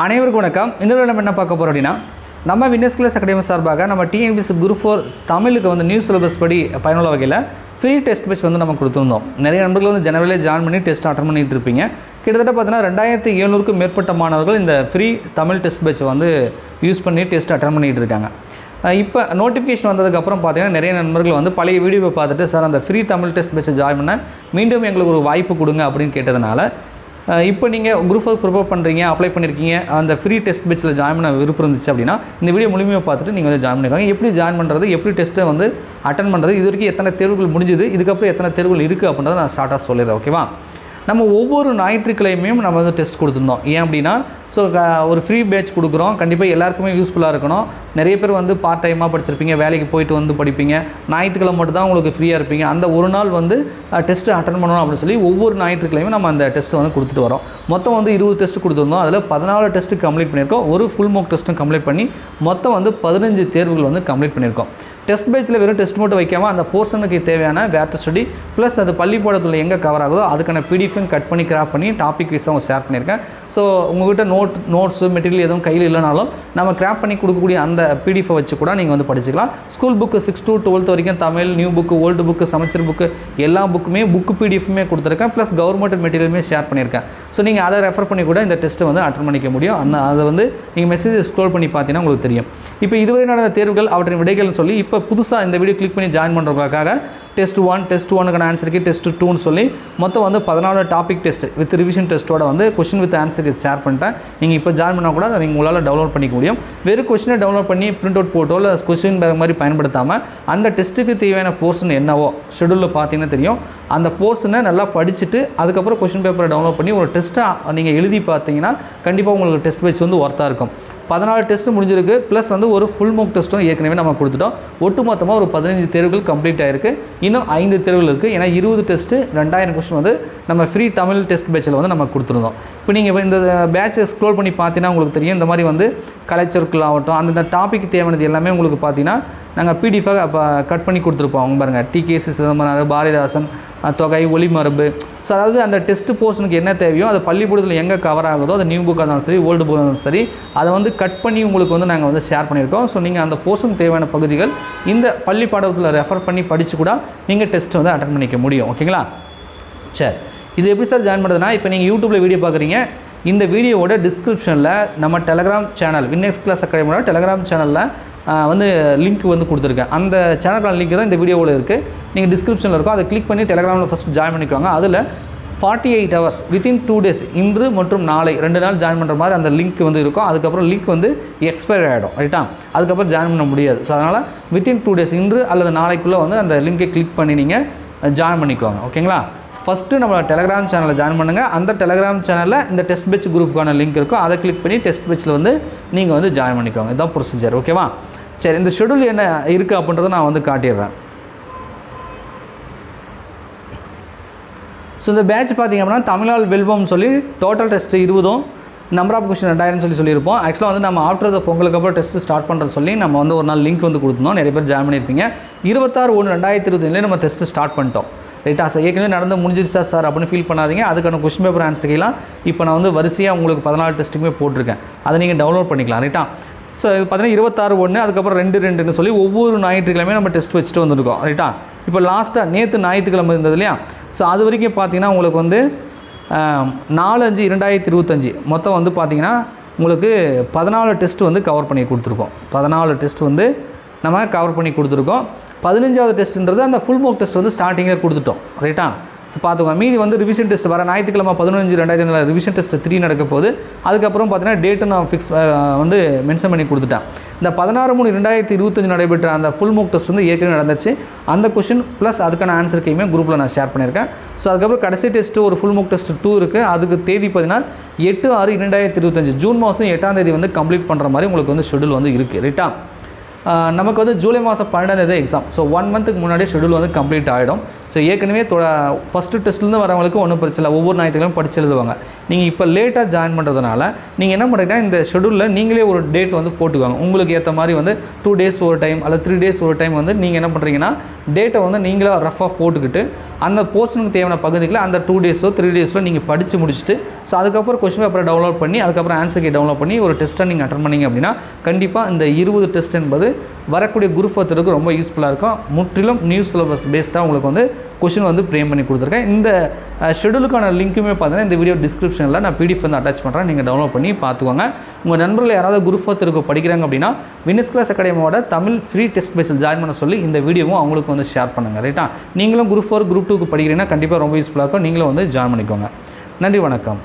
அனைவருக்கும் வணக்கம். இந்த வீடியோவில் நம்ம என்ன பார்க்க போகிறோம் அப்படின்னா, நம்ம வின்னர்ஸ் கிளாஸ் அகாடமி சார்பாக நம்ம டிஎன்பிஎஸ்சி குரூப் 4 தமிழுக்கு வந்து நியூ சிலபஸ் படி பயனுள்ள வகையில் ஃப்ரீ டெஸ்ட் பேட்ச் வந்து நம்ம கொடுத்துருந்தோம். நிறைய நண்பர்கள் வந்து ஜனவரியில் ஜாயின் பண்ணி டெஸ்ட் அட்டன் பண்ணிட்டு இருப்பீங்க. கிட்டத்தட்ட பார்த்தீங்கன்னா 2700க்கும் மேற்பட்ட மாணவர்கள் இந்த ஃப்ரீ தமிழ் டெஸ்ட் பேட்ச் வந்து யூஸ் பண்ணி டெஸ்ட் அட்டன் பண்ணிகிட்டு இருக்காங்க. இப்போ நோட்டிஃபிகேஷன் வந்ததுக்கப்புறம் பார்த்தீங்கன்னா நிறைய நண்பர்கள் வந்து பழைய வீடியோவை பார்த்துட்டு, சார் அந்த ஃப்ரீ தமிழ் டெஸ்ட் பேட்சை ஜாயின் பண்ண மீண்டும் எங்களுக்கு ஒரு வாய்ப்பு கொடுங்க அப்படின்னு கேட்டதுனால, இப்போ நீங்கள் குரூப் 4 ப்ரிப்பேர் பண்ணுறீங்க, அப்ளை பண்ணியிருக்கீங்க, அந்த ஃப்ரீ டெஸ்ட் பேட்சில் ஜாயின் பண்ண விருப்பம் இருந்துச்சு அப்படின்னா இந்த வீடியோ முழுமையாக பார்த்துட்டு நீங்கள் வந்து ஜாயின் பண்ணிருக்காங்க. எப்படி ஜாயின் பண்ணுறது, எப்படி டெஸ்ட்டை வந்து அட்டன் பண்ணுறது, இது வரைக்கும் எத்தனை தேர்வுகள் முடிஞ்சுது, இதுக்கப்புறம் எத்தனை தேர்வுகள் இருக்குது அப்படின்றத நான் ஸ்டார்ட்டாக சொல்லிடுறேன். ஓகேவா? நம்ம ஒவ்வொரு ஞாயிற்றுக்கிழமையும் நம்ம வந்து டெஸ்ட் கொடுத்துருந்தோம். ஏன் அப்படின்னா, ஸோ ஒரு ஃப்ரீ பேட்ச் கொடுக்குறோம், கண்டிப்பாக எல்லாருக்குமே யூஸ்ஃபுல்லாக இருக்கணும். நிறைய பேர் வந்து பார்ட் டைமாக படிச்சிருப்பீங்க, வேலைக்கு போயிட்டு வந்து படிப்பீங்க, ஞாயிற்றுக்கிழமை மட்டும் தான் உங்களுக்கு ஃப்ரீயாக இருப்பீங்க. அந்த ஒரு நாள் வந்து டெஸ்ட்டு அட்டன் பண்ணணும் அப்படின்னு சொல்லி ஒவ்வொரு ஞாயிற்றுக்கிழமையும் நம்ம அந்த டெஸ்ட்டை வந்து கொடுத்துட்டு வரோம். மொத்தம் வந்து 20 டெஸ்ட் கொடுத்துருந்தோம். அதில் 14 டெஸ்ட்டு கம்ப்ளீட் பண்ணியிருக்கோம். ஒரு ஃபுல் மார்க் டெஸ்ட்டும் கம்ப்ளீட் பண்ணி மொத்தம் வந்து 15 தேர்வுகள் வந்து கம்ப்ளீட் பண்ணியிருக்கோம். டெஸ்ட் பேட்சில் வெறும் டெஸ்ட் மட்டும் வைக்காமல் அந்த போர்ஷனுக்கு தேவையான வேர் ஸ்டடி ப்ளஸ் அது பள்ளிப்பாடத்தில் எங்கே கவர் ஆகுதோ அதுக்கான பிடிஎஃப் கட் பண்ணி கிராப் பண்ணி டாபிக் வைஸாக அவங்க ஷேர் பண்ணியிருக்கேன். ஸோ உங்கள்கிட்ட நோட்ஸு மெட்டீரியல் எதுவும் கையில் இல்லைனாலும் நம்ம கிராப் பண்ணி கொடுக்கக்கூடிய அந்த பிடிஎஃபை வச்சு கூட நீங்கள் வந்து படிச்சுக்கலாம். ஸ்கூல் புக்கு 6 to 12 வரைக்கும் Tamil, new book, old book, Samacheer book எல்லா புக்குமே புக்கு பிடிஎஃப்மே கொடுத்துருக்கேன். ப்ளஸ் கவர்மெண்ட் மெட்டீரியலுமே ஷேர் பண்ணியிருக்கேன். ஸோ நீங்கள் அதை ரெஃபர் பண்ணி கூட இந்த டெஸ்ட்டை வந்து அட்டன் பண்ணிக்க முடியும். அதை வந்து நீங்கள் மெசேஜ் ஸ்க்ரோல் பண்ணி பார்த்தீங்கன்னா உங்களுக்கு தெரியும். இப்போ இதுவரை நடந்த தேர்வுகள் அவற்றின் விடைகள்னு சொல்லி இப்போ புதுசாக இந்த வீடியோ கிளிக் பண்ணி ஜாயின் பண்ணுறதுக்காக டெஸ்ட் 1க்கான ஆன்சர் கீ, டெஸ்ட் 2ன்னு சொல்லி மொத்தம் வந்து 14 டாபிக் டெஸ்ட் வித் ரிவிஷன் டெஸ்ட்டோட வந்து கொஸ்டின் வித் ஆன்சர் ஷேர் பண்ணிட்டேன். நீங்கள் இப்போ ஜாயின் பண்ணால் கூட அதை நீங்கள் உங்களால் டவுன்லோட் பண்ணிக்க முடியும். வெறும் கொஸ்டினை டவுன்லோட் பண்ணி பிரிண்ட் அவுட் போட்டோ இல்லை கொஸ்டின் வேறு மாதிரி பயன்படுத்தாமல் அந்த டெஸ்ட்டுக்கு தேவையான போர்ஷன் என்னவோ ஷெடியூலில் பார்த்தீங்கன்னா தெரியும். அந்த போர்ஷனை நல்லா படிச்சுட்டு அதுக்கப்புறம் கொஸ்டின் பேப்பரை டவுன்லோட் பண்ணி ஒரு டெஸ்ட்டாக நீங்கள் எழுதி பார்த்தீங்கன்னா கண்டிப்பாக உங்களுக்கு டெஸ்ட் வைஸ் வந்து ஒர்த்தாக இருக்கும். 14 டெஸ்ட்டு முடிஞ்சிருக்கு. ப்ளஸ் வந்து ஒரு ஃபுல் மார்க் டெஸ்ட்டும் ஏற்கனவே நம்ம கொடுத்துட்டோம். ஒட்டுமொத்தமாக ஒரு 15 தேர்வுகள் கம்ப்ளீட் ஆகிருக்கு. இன்னும் 5 தேர்வுகள் இருக்குது. ஏன்னா 20 டெஸ்ட்டு 2000 கொஸ்டின் வந்து நம்ம ஃப்ரீ தமிழ் டெஸ்ட் பேட்சில் வந்து நம்ம கொடுத்துருந்தோம். இப்போ நீங்கள் இந்த பேட்சை ஸ்க்ரோல் பண்ணி பார்த்தீங்கன்னா உங்களுக்கு தெரியும். இந்த மாதிரி வந்து கலைச்சொற்கள் ஆகட்டும், அந்தந்த டாபிக் தேவையானது எல்லாமே உங்களுக்கு பார்த்தீங்கன்னா நாங்கள் பிடிஎஃபாக கட் பண்ணி கொடுத்துருப்போம். அவங்க பாருங்கள், டிகேசி சிதம்பரம், பாரதிதாசன், தொகை, ஒளிமரபு. ஸோ அதாவது அந்த டெஸ்ட் போர்ஷனுக்கு என்ன தேவையோ அது பள்ளிக்கூடத்தில் எங்கே கவர் ஆகுதோ, அது நியூ புக்காக இருந்தாலும் சரி, ஓல்டு புக்காக இருந்தாலும் சரி, அதை வந்து கட் பண்ணி உங்களுக்கு வந்து நாங்கள் வந்து ஷேர் பண்ணியிருக்கோம். ஸோ நீங்கள் அந்த போர்ஷனுக்கு தேவையான பகுதிகள் இந்த பள்ளி பாடத்தில் ரெஃபர் பண்ணி படித்து கூட நீங்கள் டெஸ்ட் வந்து அட்டன் பண்ணிக்க முடியும். ஓகேங்களா? சரி, இது எப்படி சார் ஜாயின் பண்ணுறதுனா, இப்போ நீங்கள் யூடியூப்பில் வீடியோ பார்க்குறீங்க. இந்த வீடியோவோட டிஸ்கிரிப்ஷனில் நம்ம டெலகிராம் சேனல் வின்னர்ஸ் கிளாஸ் அகாடமியோட டெலகிராம் சேனலில் வந்து லிங்க் வந்து கொடுத்துருக்கேன். அந்த சேனலுக்கான லிங்க் தான் இந்த வீடியோவில் இருக்குது. நீங்கள் டிஸ்கிரிப்ஷனில் இருக்கும், அதை கிளிக் பண்ணி டெலகிராமில் ஃபஸ்ட் ஜாயின் பண்ணிக்கோங்க. அதில் 48 hours வித்தின் 2 days இன்று மற்றும் நாளை 2 நாள் ஜாயின் பண்ணுற மாதிரி அந்த லிங்க் வந்து இருக்கும். அதுக்கப்புறம் லிங்க் வந்து எக்ஸ்பயர் ஆகிடும், ரைட்டா? அதுக்கப்புறம் ஜாயின் பண்ண முடியாது. ஸோ அதனால் வித்தின் 2 days இன்று அல்லது நாளைக்குள்ளே வந்து அந்த லிங்கை கிளிக் பண்ணி நீங்கள் ஜாயின் பண்ணிக்கோங்க. ஓகேங்களா? ஃபஸ்ட்டு நம்ம டெலகிராம் சேனலில் ஜாயின் பண்ணுங்கள். அந்த டெலகிராம் சேனலில் இந்த டெஸ்ட் பேட்ச் குரூப்புக்கான லிங்க் இருக்கும். அதை கிளிக் பண்ணி டெஸ்ட் பேட்சில் வந்து நீங்கள் வந்து ஜாயின் பண்ணிக்கோங்க. இதுதான் ப்ரொசீஜர். ஓகேவா? சரி, இந்த ஷெடியூல் என்ன இருக்குது அப்படின்றத நான் வந்து காட்டிடுறேன். ஸோ இந்த பேட்ச் பார்த்திங்க அப்படின்னா தமிழால் வெல்வம்னு சொல்லி total test 20, number of question 2000 சொல்லியிருப்போம். ஆக்சுவலாக வந்து நம்ம ஆஃப்டர் த பொங்கலுக்கு அப்புறம் டெஸ்ட்டு ஸ்டார்ட் பண்ணுற சொல்லி நம்ம வந்து ஒரு நாள் லிங்க் வந்து கொடுத்துருந்தோம். நிறைய பேர் ஜாயின் பண்ணியிருப்பீங்க. 26/1/2025 நம்ம டெஸ்ட்டு ஸ்டார்ட் பண்ணிட்டோம், ரைட்டா? சார் ஏற்கனவே நடந்து முடிஞ்சிருச்சா சார் அப்படின்னு ஃபீல் பண்ணாதீங்க. அதுக்கான கொஸ்டின் பேப்பர் ஆன்சர் கீழலாம் இப்போ நான் வந்து வரிசையாக உங்களுக்கு 14 டெஸ்ட்டுக்குமே போட்டிருக்கேன். அதை நீங்கள் டவுன்லோட் பண்ணிக்கலாம், ரைட்டா? ஸோ இது பார்த்தீங்கன்னா 26/1 அதுக்கப்புறம் 2/2ன்னு சொல்லி ஒவ்வொரு ஞாயிற்றுக்கிழமையும் நம்ம டெஸ்ட் வச்சுட்டு வந்துருக்கோம், ரைட்டா? இப்போ லாஸ்ட்டாக நேற்று ஞாயிற்றுக்கிழமை இருந்தது இல்லையா? ஸோ அது வரைக்கும் பார்த்தீங்கன்னா உங்களுக்கு வந்து 4/5/2025 மொத்தம் வந்து பார்த்திங்கன்னா உங்களுக்கு 14 டெஸ்ட்டு வந்து கவர் பண்ணி கொடுத்துருக்கோம். 14 டெஸ்ட் வந்து நம்ம கவர் பண்ணி கொடுத்துருக்கோம். 15வது டெஸ்ட்டுன்றது அந்த ஃபுல் மார்க் டெஸ்ட் வந்து ஸ்டார்டிங்கில் கொடுத்துட்டோம், ரைட்டா? ஸோ பார்த்துக்கோங்க. மீதி வந்து ரிவிஷன் டெஸ்ட் வர ஞாயிற்றுக்கிழமை 15/2025 ரிவிஷன் டெஸ்ட் 3 நடக்க போகுது. அதுக்கப்புறம் பார்த்தீங்கன்னா டேட்டு நான் ஃபிக்ஸ் வந்து மென்ஷன் பண்ணி கொடுத்துட்டேன். இந்த 16/3/2025 நடைபெற்ற அந்த ஃபுல் மார்க் டெஸ்ட் வந்து ஏற்கனவே நடந்துச்சு. அந்த கொஷின் ப்ளஸ் அதுக்கான ஆன்சர் கையுமே குரூப்பில் நான் ஷேர் பண்ணியிருக்கேன். ஸோ அதுக்கப்புறம் கடைசி டெஸ்ட்டு ஒரு ஃபுல் மார்க் டெஸ்ட் 2 இருக்குது. அதுக்கு தேதி பார்த்தீங்கன்னா 8/6/2025 ஜூன் மாதம் 8ஆம் தேதி வந்து கம்ப்ளீட் பண்ணுற மாதிரி உங்களுக்கு வந்து ஷெடியூல் வந்து இருக்குது, ரைட்டா? நமக்கு வந்து ஜூலை மாதம் 12ஆம் தேதி எக்ஸாம். ஸோ 1 மந்த்துக்கு முன்னாடியே ஷெடியூல் வந்து கம்ப்ளீட் ஆகிடும். ஸோ ஏற்கனவே ஃபஸ்ட்டு டெஸ்ட்லேருந்து வரவங்களுக்கு ஒன்றும் பிரச்சனை இல்லை, ஒவ்வொரு ஞாயிற்றுக்கிழமையும் படித்து எழுதுவாங்க. நீங்கள் இப்போ லேட்டாக ஜாயின் பண்ணுறதுனால நீங்கள் என்ன பண்ணுறீங்கன்னா இந்த ஷெடியூலில் நீங்களே ஒரு டேட் வந்து போட்டுக்குவாங்க. உங்களுக்கு ஏற்ற மாதிரி வந்து 2 days ஒரு டைம் அல்லது 3 days ஒரு டைம் வந்து நீங்கள் என்ன பண்ணுறீங்கன்னா டேட்டை வந்து நீங்களாக ரஃபாக போட்டுக்கிட்டு அந்த போர்ஷனுக்கு தேவையான பகுதிகளை அந்த 2 டேஸோ 3 டேஸோ நீங்கள் படித்து முடிச்சுட்டு ஸோ அதுக்கப்புறம் கொஸ்டின் பேப்பரை டவுன்லோட் பண்ணி அதுக்கப்புறம் ஆன்சர் கீ டவுன்லோட் பண்ணி ஒரு டெஸ்ட்டை நீங்கள் அட்டன் பண்ணிங்க அப்படின்னா கண்டிப்பாக இந்த 20 டெஸ்ட் என்பது வரக்கூடிய குரூப் 4 ரொம்ப யூஸ்ஃபுல்லாக இருக்கும். முற்றிலும் நியூ சிலபஸ் பேஸ்டாக உங்களுக்கு வந்து கொஸ்டின் வந்து ஃப்ரேம் பண்ணி கொடுத்துருக்கேன். இந்த ஷெடியூலுக்கான லிங்க்குமே பார்த்தீங்கன்னா இந்த வீடியோ டிஸ்கிரிப்ஷனில் நான் PDF வந்து அட்டாச் பண்ணுறேன், நீங்கள் டவுன்லோட் பண்ணி பார்த்துக்கோங்க. உங்கள் நண்பர்கள் யாராவது குரூப் 4 படிக்கிறாங்க அப்படின்னா வின்னர்ஸ் கிளாஸ் அகாடமியோட தமிழ் ஃப்ரீ டெஸ்ட் பேஸில் ஜாயின் பண்ண சொல்லி இந்த வீடியோவும் அவங்களுக்கு வந்து ஷேர் பண்ணுங்கள். ரைட்டா? நீங்களும் குரூப் 4 குரூப் 2 படிக்கிறீங்கன்னா கண்டிப்பாக ரொம்ப யூஸ்ஃபுல்லாக இருக்கும். நீங்களும் வந்து ஜாயின் பண்ணிக்கோங்க. நன்றி, வணக்கம்.